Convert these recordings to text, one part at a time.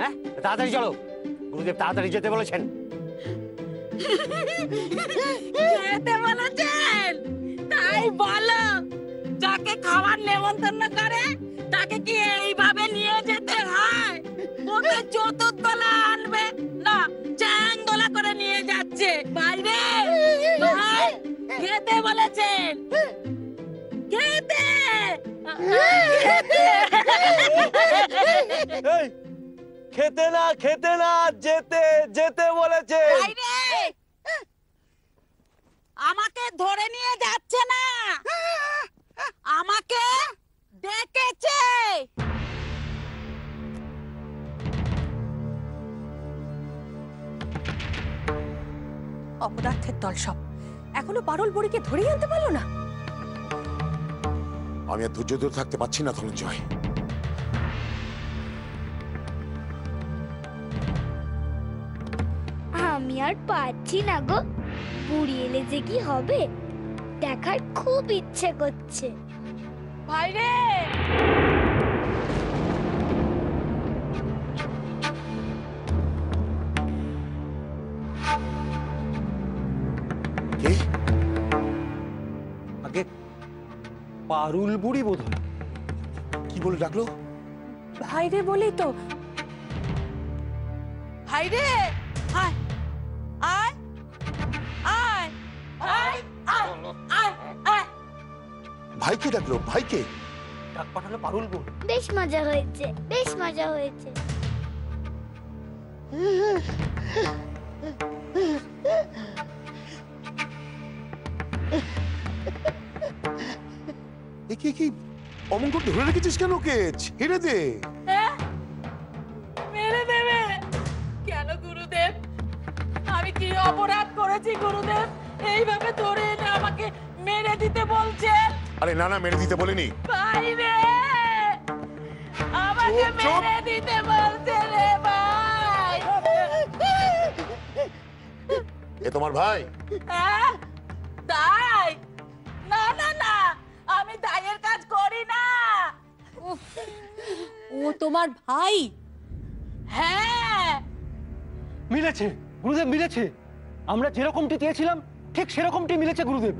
হ্যাঁ, তাড়াতাড়ি চলো, গুরুদেব তাড়াতাড়ি যেতে বলেছেন। যেতে বলেছেন তাই বলো। যাকে খাবার নেমন্তন্ন করে তাকে কি এইভাবে নিয়ে যেতে হয়? ওকে চতুর্দলা আনবে না, চ্যাংদোলা করে নিয়ে যাচ্ছে। বাইরে ভাই, খেতে বলেছেন, খেতে। খেতে না, খেতে না, যেতে যেতে বলেছে। আমাকে ধরে নিয়ে যাচ্ছে না, আমাকে ডেকেছে। অপদার্থের দল সব, এখনো পারুল বুড়িকে ধরেই আনতে পারলো না। আমি আর ধৈর্য ধরে থাকতে পারছি না ধনঞ্জয়। আমি আর পারছি না গো, বুড়ি এলে যে কি হবে দেখার খুব ইচ্ছে করছে। ভাইরে, কে? আগে পারুল বুড়ি বোধ হয়। কি বলে ডাকলো? ভাইরে বলেই তো। ভাইরে, আয় আয় আয় আয় আয় আয় আয়। ভাইকে ডাকলো? ভাইকে ডাক পাঠালো পারুল বুড়ি। বেশ মজা হয়েছে, বেশ মজা হয়েছে। কি কি অমঙ্গল ধরে রেখেছিস কেন? কে? ছেড়ে দে। মেরে দেবে কেন গুরুদেব? আমি কি অপরাধ করেছি গুরুদেব? এইভাবে ধরে এনে আমাকে মেরে দিতে বলছে। আরে না না, মেরে দিতে বলিনি। ভাইরে, আমাকে মেরে দিতে বলছে রে ভাই। এ তোমার ভাই? তাই? না না না, আমি দায়ের কাজ করি না। ও তোমার ভাই? হ্যাঁ, মিলেছে গুরুদেব, মিলেছে। আমরা যেরকমটি চেয়েছিলাম ঠিক সেরকমটি মিলেছে গুরুদেব।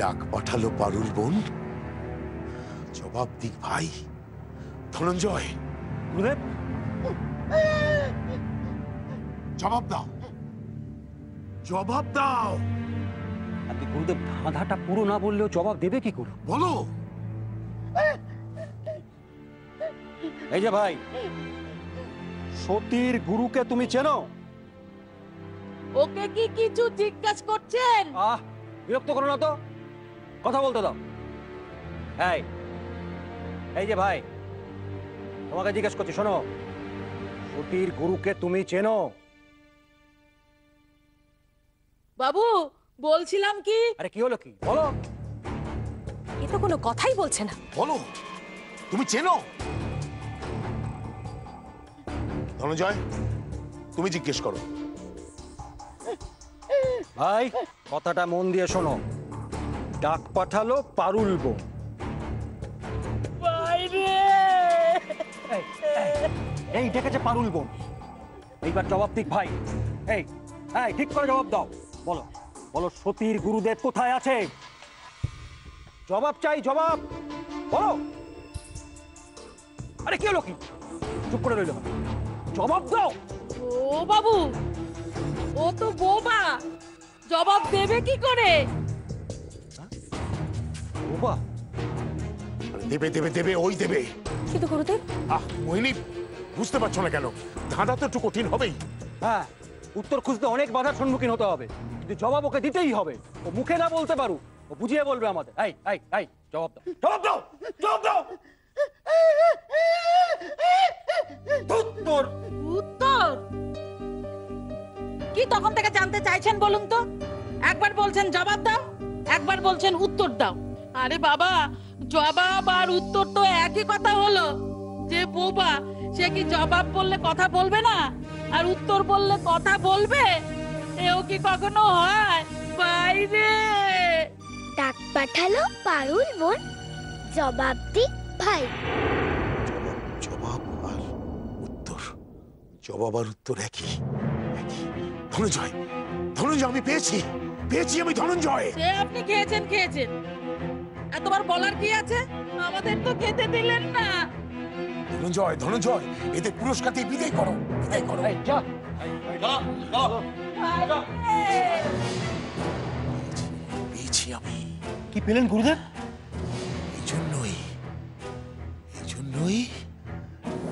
ডাক পাঠালো পারুল বোন, জবাব দিক ভাই। ধনঞ্জয়, গুরুদেব জবাব দাও, জবাব দাও। আপনি গুরুদেব ধাঁধাটা পুরো না বললেও জবাব দেবে কি করে? বলো। এই যে ভাই, সতীর গুরুকে তুমি চেনো? ওকে কি কিছু জিজ্ঞাসা করছেন? বিরক্ত করো না তো, কথা বলতে দাও। এই যে ভাই, তোমাকে জিজ্ঞেস করছি, শোনো, সতীর গুরুকে তুমি চেনো? বাবু বলছিলাম কি। আরে কি হলো, কি বলো? এ তো কোনো কথাই বলছে না। বলো, তুমি চেনো? ধনঞ্জয়, তুমি জিজ্ঞেস করো। ভাই কথাটা মন দিয়ে শোনো, ডাক পাঠালো পারুল বোন। এই ডেকেছে পারুল বোন। এইবার জবাব দিক ভাই। এই ঠিক করে জবাব দাও। বলো বলো, সতীর গুরুদেব কোথায় আছে? জবাব চাই, জবাব বলো। আরে কি হলো, কি চুপ করে রইল? জবাব দাও। ও বাবু, ও তো বোবা, জবাব দেবে কি করে? বোবা? দেবে দেবে দেবে, ওই দেবে। কিন্তু গুরুদেব। মোহিনী, বুঝতে পারছো না কেন? ধাঁধা তো একটু কঠিন হবেই। হ্যাঁ, উত্তর খুঁজতে অনেক বাধার সম্মুখীন হতে হবে, কিন্তু জবাব ওকে দিতেই হবে। ও মুখে না বলতে পারু, ও বুঝিয়ে বলবে আমাদের। জবাব দাও, জবাব দাও, জবাব দাও। উত্তর উত্তর কি তখন থেকে জানতে চাইছেন বলুন তো? একবার বলছেন জবাব দাও, একবার বলছেন উত্তর দাও। আরে বাবা, জবাব আর উত্তর তো একই কথা হলো। যে বোবা সে কি জবাব বললে কথা বলবে না, আর উত্তর বললে কথা বলবে? এও কি কখনো হয়? বাইরে ডাক পাঠালো পারুল বোন, জবাব দিক ভাই। জবাব আর উত্তর জবাব আর উত্তর একই একই। ধনঞ্জয়, ধনঞ্জয়, আমি পেয়েছি পেয়েছি আমি ধনঞ্জয়। সে আপনি খেয়েছেন খেয়েছেন, এতবার বলার কি আছে? আমাদের তো খেতে দিলেন না। ধনঞ্জয়, ধনঞ্জয়, এদের পুরস্কার দিয়ে বিদায় করো, বিদায় করো। পেয়েছি আমি। কি পেলেন গুরুদেব? এই জন্যই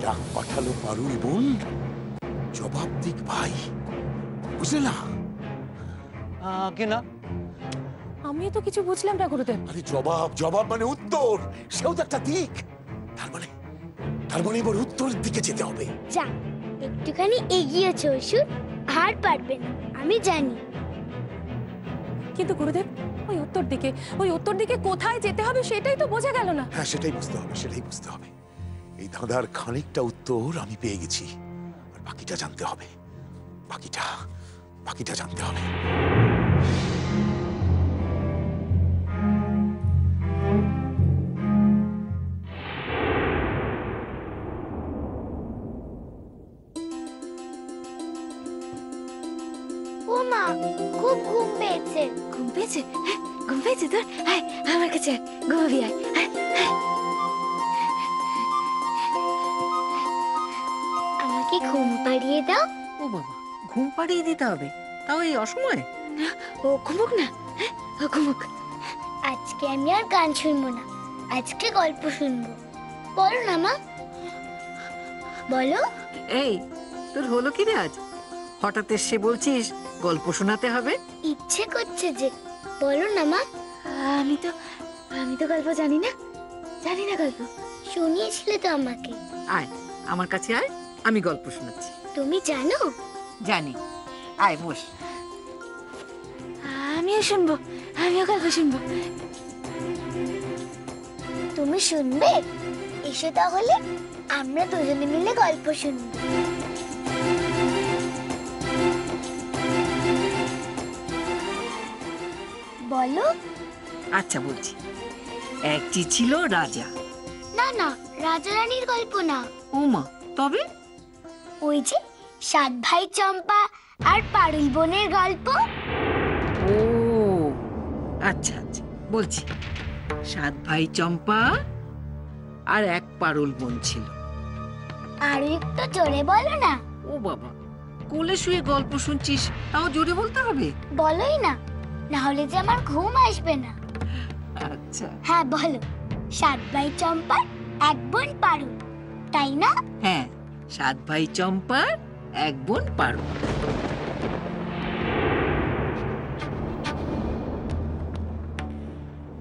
ডাক পাঠালো পারুল বোন, জবাব দিক ভাই, বুঝলে না? আগে না, আমিও তো কিছু বুঝলাম না গুরুদেব। আরে জবাব, জবাব মানে উত্তর, সেও তো একটা দিক। তার মানে এবার উত্তরের দিকে যেতে হবে। যা, একটুখানি এগিয়েছে অসুর, আর পারবে না আমি জানি। কিন্তু গুরুদেব, ওই উত্তর দিকে কোথায় যেতে হবে সেটাই তো বোঝা গেল না। হ্যাঁ, সেটাই বুঝতে হবে, সেটাই বুঝতে হবে। এই ধাঁধার খানিকটা উত্তর আমি পেয়ে গেছি, আর বাকিটা জানতে হবে, বাকিটা জানতে হবে। ও মা, খুব ঘুম পেয়েছে। ঘুম পেয়েছে? ঘুম পেয়েছে তোর? আয় আমার কাছে, ঘুমাবি আয়। আমাকে ঘুম পাড়িয়ে দাও। ও বাবা, ঘুম পাড়িয়ে দিতে হবে, তাও এই অসময়ে? ও ঘুমুক না, ও ঘুমুক। আজকে আমি আর গান শুনবো না, আজকে গল্প শুনবো। বলো না মা, বলো। এই, তোর হলো কি রে আজ? হঠাৎ এসে বলছিস গল্প শোনাতে হবে? ইচ্ছে করছে যে, বলো না মা। আমি তো গল্প জানি না গল্প। শুনিয়েছিলে তো আমাকে। আয় আমার কাছে আয়, আমি গল্প শোনাচ্ছি। তুমি জানো? জানি, আয় বস। আমিও গল্প শুনবো। তুমি শুনবে? এসো তাহলে, আমরা দুজনে মিলে গল্প শুনবো। বলো। আচ্ছা বলছি। একটি ছিল রাজা। না না, রাজা রানীর গল্প না। ওমা, তবে? ওই যে 7 ভাই চম্পা আর পারুল বোনের গল্প। ও আচ্ছা আচ্ছা, বলছি। 7 ভাই চম্পা আর এক পারুল বোন ছিল। আর একটু জোরে বলো না। ও বাবা, কোলে শুয়ে গল্প শুনছিস, তাও জোরে বলতে হবে? বলোই না, না হলে যে আমার ঘুম আসবে না। আচ্ছা হ্যাঁ বলো। 7 ভাই চম্পার এক বোন পারুল, তাই না? হ্যাঁ, 7 ভাই চম্পার এক বোন পারুল।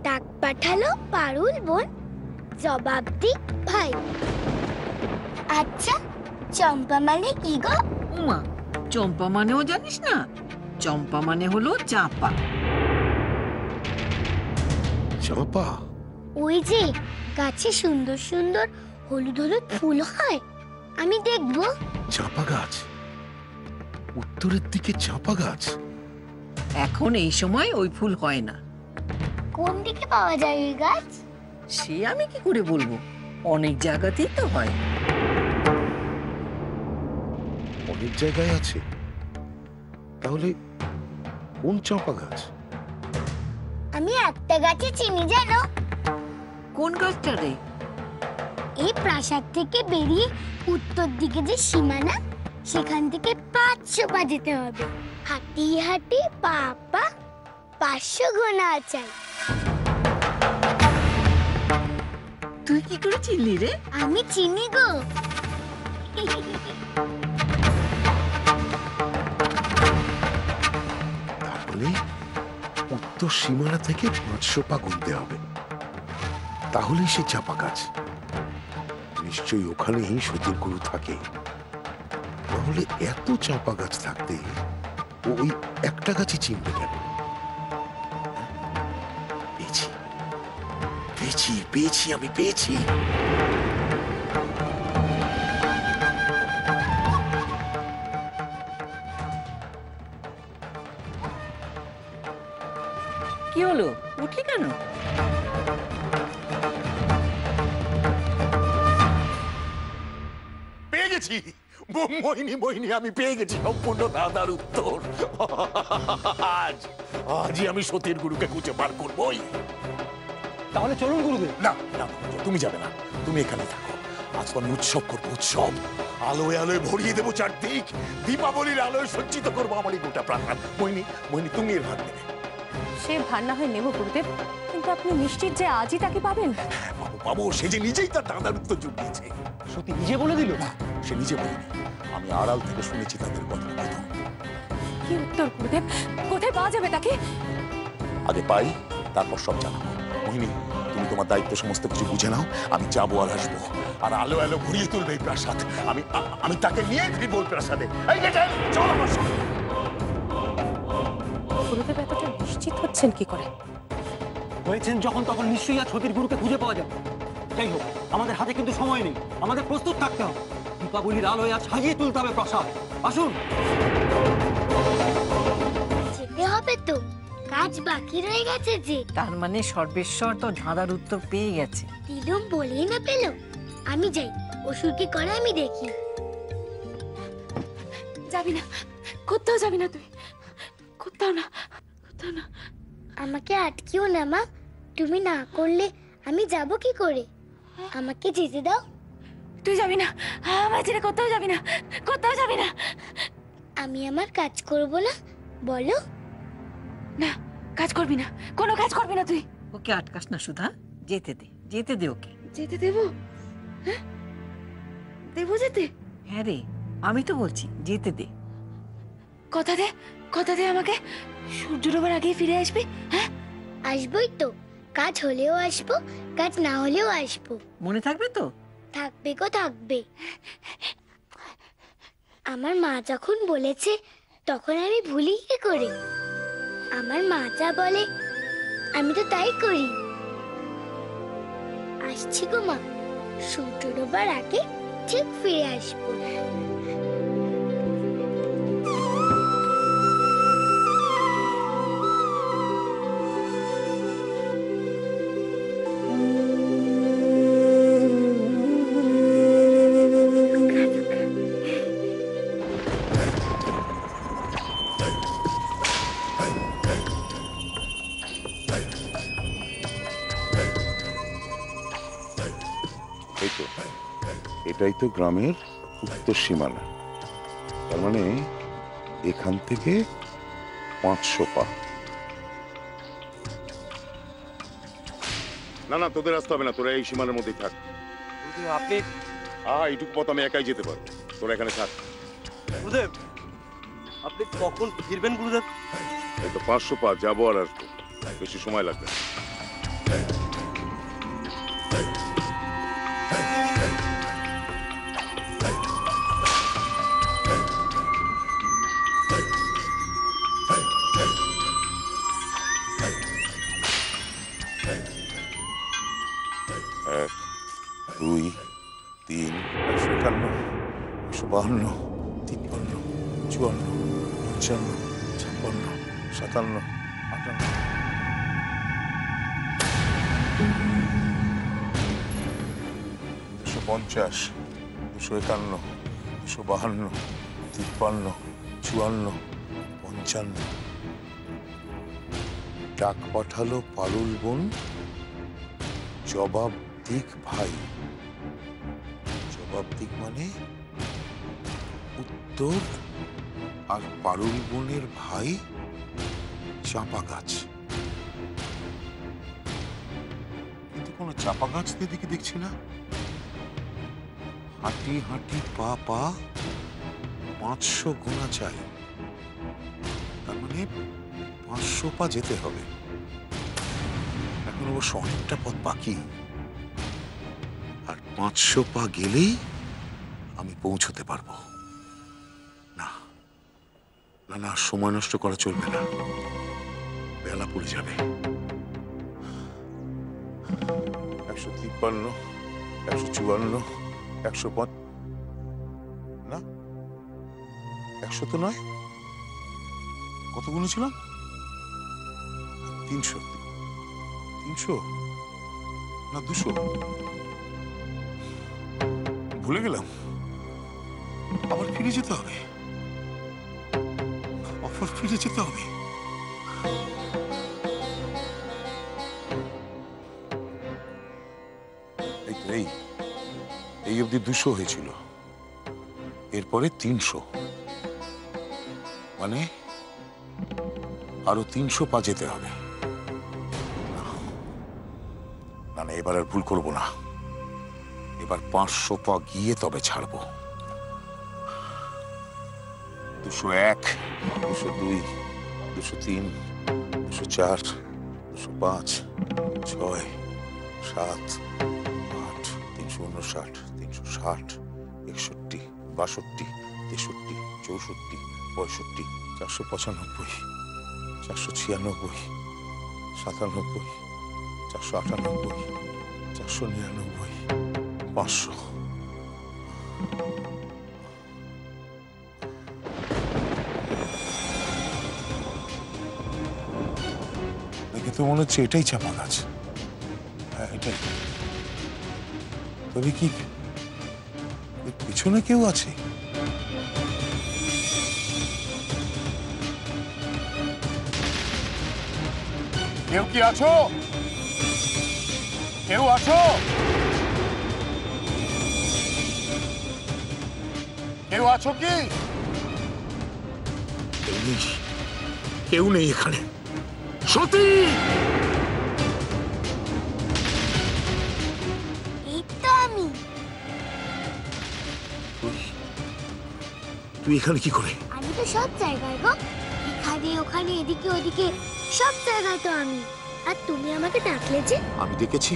ডাক পাঠালো পারুল বোন, জবাব দিক ভাই। আচ্ছা, চম্পা মানে কি গো? উমা, চম্পা মানেও জানিস না? চম্পা মানে হলো চাঁপা। চাঁপা? ওই যে গাছে সুন্দর সুন্দর হলুদ হলুদ ফুল হয়, আমি দেখবো। চাঁপা গাছ? উত্তরের দিকে চাঁপা গাছ? এখন এই সময় ওই ফুল হয় না। কোন দিকে পাওয়া যায় ওই গাছ? সে আমি কি করে বলবো, অনেক জায়গাতেই তো হয়। অনেক জায়গায় আছে? তাহলে কোন চাঁপা গাছ? আমি একটা গাছে চিনি, জানো? কোন গাছটা রে? এই প্রাসাদ থেকে বেরিয়ে উত্তর দিকে যে সীমানা, সেখান থেকে 500 পা যেতে হবে। হাঁটি হাঁটি পা 500 গোনা চাই। তুই কি করে চিনলি রে? আমি চিনি গো। তাহলে উত্তর সীমানা থেকে 500 পা গুনতে হবে, তাহলেই সে চাঁপা গাছ। নিশ্চয়ই ওখানেই সতীর গুরু থাকে, তাহলে এত চাঁপা গাছ থাকতে ও ওই একটা গাছই চিনবে কেন? পেয়েছি পেয়েছি পেয়েছি, আমি পেয়েছি। কি হলো, উঠলি কেন? পেয়ে গেছি। মোহিনী মোহিনী আমি পেয়ে গেছি সম্পূর্ণ দাদার উত্তর। আজই আমি সতীর গুরুকে খুঁজে বার করবই। তাহলে চলুন গুরুদেব। না না, তুমি যাবে না, তুমি এখানে থাকো। আজ তো আমি উৎসব করবো, উৎসব। আলোয় আলোয় ভরিয়ে দেবো চারদিক, দীপাবলির আলোয় সজ্জিত করবো আমার এই গোটা প্রাঙ্গণ। মোহিনী মোহিনী তুমি এর ভাগ নেবে। সে ভার না হয় নেব গুরুদেব, কিন্তু আপনি নিশ্চিত যে আজই তাকে পাবেন? পাবো পাবো, সে যে নিজেই তার দাদার উত্তর জুগিয়েছে। সত্যি নিজে বলে দিল? না, সে নিজে বলেনি, আমি আড়াল থেকে শুনেছি তাদের কথোপকথন। কি উত্তর গুরুদেব? কোথায় পাওয়া যাবে তাকে? আগে পাই, তারপর সব জানাবো। মোহিনী, তুমি তোমার দায়িত্ব সমস্ত কিছু বুঝে নাও। আমি যাবো আর আসবো, আর আলো আলো ভরিয়ে তুলবে এই প্রাসাদ। আমি তাকে নিয়ে ফিরবো ওই প্রাসাদে। এই যে, চল আমার সঙ্গে। গুরুদেব এতটা নিশ্চিত হচ্ছেন কি করে? হয়েছেন যখন, তখন নিশ্চয়ই আর সতীর গুরুকে খুঁজে পাওয়া যাবে। যাই হোক, আমাদের হাতে কিন্তু সময় নেই, আমাদের প্রস্তুত থাকতে হবে। দীপাবলির আলোয় আজ সাজিয়ে তুলতে হবে প্রাসাদ। আসুন। যেতে হবে তো, কাজ বাকি রয়ে গেছে যে। তার মানে সর্বেশ্বর তো ধাঁধার উত্তর পেয়ে গেছে। দিলুম বলেই না পেল। আমি যাই, অসুর কি করে আমি দেখি। যাবি না, কোথাও যাবি না তুই, কোথাও না, কোথাও না। আমাকে আটকিও না মা, তুমি না করলে আমি যাব কি করে? আমাকে যেতে দাও। তুই যাবি না, আমার ছেড়ে কোথাও যাবি না, কোথাও যাবি না। আমি আমার কাজ করব না, বলো। না, কাজ করবি না, কোনো কাজ করবি না তুই। ওকে আটকাস না সুধা, যেতে দে, যেতে দে ওকে। যেতে দেবো? হ্যাঁ, দেবো যেতে? হ্যাঁ রে, আমি তো বলছি যেতে দে। কথা দে, কথা দে আমাকে, সূর্য ডোবার আগেই ফিরে আসবি। হ্যাঁ, আসবই তো, কাজ হলেও আসবো, কাজ না হলেও আসবো। মনে থাকবে তো? থাকবে গো থাকবে। আমার মা যখন বলেছে তখন আমি ভুলি কি করে? আমার মা যা বলে আমি তো তাই করি। আসছি গো মা, সূর্য ডোবার আগে ঠিক ফিরে আসবো। এই তো, এটাই তো গ্রামের উত্তর সীমানা। তার মানে এখান থেকে 500 পা। না না, তোদের আসতে হবে না, তোরা এই সীমানার মধ্যেই থাক। আপনি এইটুকু পথ আমি একাই যেতে পারবো, তোরা এখানে থাক। গুরুদেব, আপনি কখন ফিরবেন গুরুদেব? এই তো 500 পা, যাবো আর আসবো, বেশি সময় লাগবে না। এক, দুই, তিন, 151, 152, 53, 54, 55, 56, 57, 58, 250, 251, 252, 53, 54, 55। ডাক পাঠালো পারুল বোন, জবাব দিক ভাই। জবাব দিক মানে উত্তর, আর পারুল বোনের ভাই চাপা গাছ। কিন্তু কোনো চাপা গাছ দিকে দেখছি না। হাঁটি হাঁটি পা পা 500 গোনা চাই, তার মানে 500 পা যেতে হবে। এখন অবশ্য অনেকটা পথ বাকি, আর 500 পা গেলেই আমি পৌঁছতে পারবো। না না না, সময় নষ্ট করা চলবে না, বেলা পড়ে যাবে। 153, 154, 105, না 100 তো নয়, কত গুনেছিলাম? 300, 300 না 200, ভুলে গেলাম। আবার ফিরে যেতে হবে, আবার ফিরে যেতে হবে। এই অবধি 200 হয়েছিল, এরপরে 300, মানে আরো 300 পা যেতে হবে। না না, এবার আর ভুল করবো না, এবার 500 পা গিয়ে তবে ছাড়বো। 201, 202, 203, 204, 205, 6, 7, 8, 359, 360, 61, 62, 63, 64, 65, 495, 496, 97, 498, 499, 500। দেখে তো মনে হচ্ছে এটাই চাপা গাছ। হ্যাঁ, এটাই। তবে কি এর পিছনে কেউ আছে? কেউ কি আছো? কেউ আছো? কেউ আছো কি? কেউ নেই এখানে। সতী! এই তো আমি। তুই এখানে কি করে? আমি তো সব জায়গায় গো, এখানে ওখানে এদিকে ওদিকে সব জায়গায় তো আমি। আর তুমি আমাকে ডাকলে যে? আমি দেখেছি,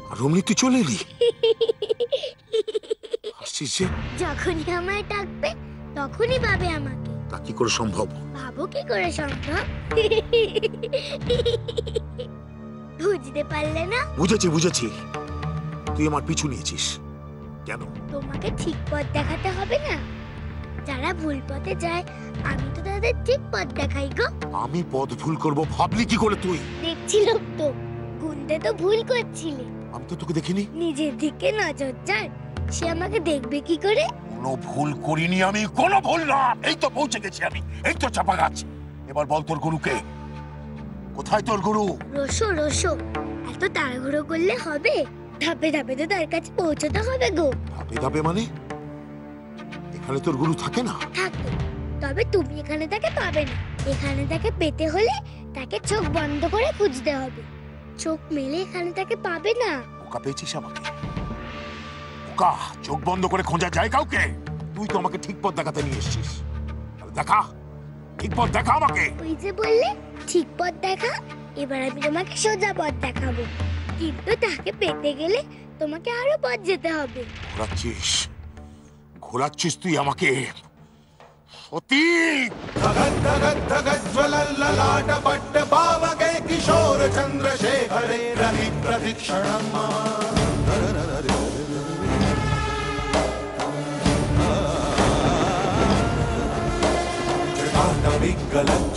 আর অমনি তুই চলে এলি। হাসছিস যে? যখনই আমায় ডাকবে তখনই পাবে আমাকে। তা কি করে সম্ভব? ভাবো কি করে সম্ভব? বুঝতে পারলে না? বুঝেছি বুঝেছি, তুই আমার পিছু নিয়েছিস কেন? তোমাকে ঠিক পথ দেখাতে হবে না? যারা ভুল পথে যায় আমি তো তাদের ঠিক পথ দেখাই গো। আমি পথ ভুল করব ভাবলি কি করে তুই? দেখছিলাম তো, গুনতে তো ভুল করছিলে। আমি তো তোকে দেখিনি। নিজের দিকে নজর যার, সে আমাকে দেখবে কি করে? কোনো ভুল করিনি আমি, কোনো ভুল না। এই তো পৌঁছে গেছি আমি, এই তো চাপা গাছ। এবার বল তোর গুরুকে কোথায়? তোর গুরু রসো রসো, এত তাড়াহুড়ো করলে হবে? ধাপে ধাপে তো তার কাছে পৌঁছতে হবে গো। ধাপে ধাপে মানে? এখানে তোর গুরু থাকে না? থাকে, তবে তুমি এখানে তাকে পাবে না। এখানে তাকে পেতে হলে তাকে চোখ বন্ধ করে খুঁজতে হবে। চোখ মেলে এখানে তাকে পাবে না। বোকা পেয়েছিস আমাকে? বোকা? চোখ বন্ধ করে খোঁজা যায় কাউকে? তুই তো আমাকে ঠিক পথ দেখাতে নিয়ে এসেছিস। দেখা, ঠিক পথ দেখা আমাকে। ওই যে বললে ঠিক পথ দেখা, এবার আমি তোমাকে সোজা পথ দেখাবো। কিন্তু তাকে পেতে গেলে তোমাকে আরো পথ যেতে হবে। ঘোরাচ্ছিস, ঘোরাচ্ছিস তুই আমাকে। সতী! धगत धगत धगत ज्वलल्ललाट पट्ट पावके किशोर चंद्रशेखरे रवि प्रदीक्षणम्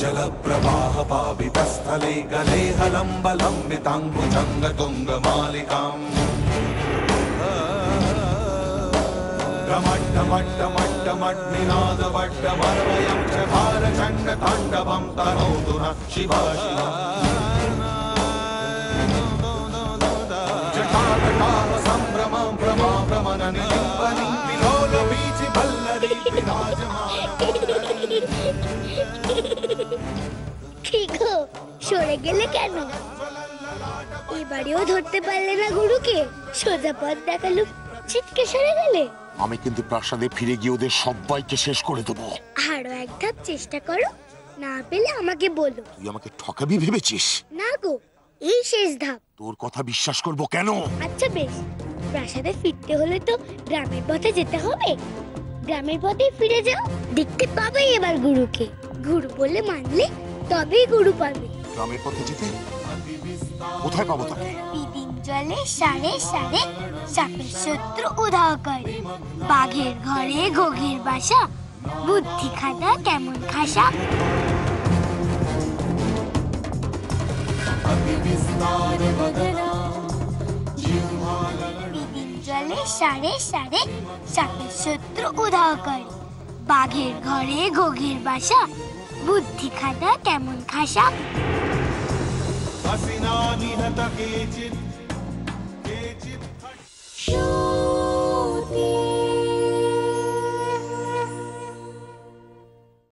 जल प्रवाह पावितस्थले गले हलम्ब लम्बिताङ्गुजङ्ग तुङ्ग मालिकाम् मट्टमट्टमट्टमट्निनादवट्टमर्वयं च भारचण्डताण्डवं तनोतु नः शिवा शिवा जटाकटाह सम्भ्रमं भ्रमाभ्रमणनिलिम्बनि विलोलवीचिवल्लरी কি গো, সরে গেলে কেন? এবারেও ধরতে পারলে না গুরুকে? সোজা পথ দেখালুম, ছিটকে সরে গেলে। আমি কিন্তু প্রাসাদে ফিরে গিয়ে ওদের সবাইকে শেষ করে দেবো। আরো এক ধাপ চেষ্টা করো, না পেলে আমাকে বলো। তুই আমাকে ঠকাবি ভেবেছিস? না গো, এই শেষ ধাপ। তোর কথা বিশ্বাস করব কেন? আচ্ছা বেশ, প্রাসাদে ফিরতে হলে তো গ্রামের পথে যেতে হবে। গ্রামের পথে ফিরে যাও, দেখতে পাবে এবার গুরুকে। গুরু বলে মানলে তবেই গুরু পাবে। গ্রামের পথে যেতে কোথায় পাবো তাকে? বিদিন জলে সারে সারে সাপের শত্রু উধাও করে। বাঘের ঘরে ঘোঘের বাসা, বুদ্ধি খাটা কেমন খাসা। বিদিন জলে সারে সারে সাপের শত্রু উধাও করে। বাঘের ঘরে ঘোঘের বাসা, বুদ্ধি খাটা কেমন খাসা। हसिना निहत केचित्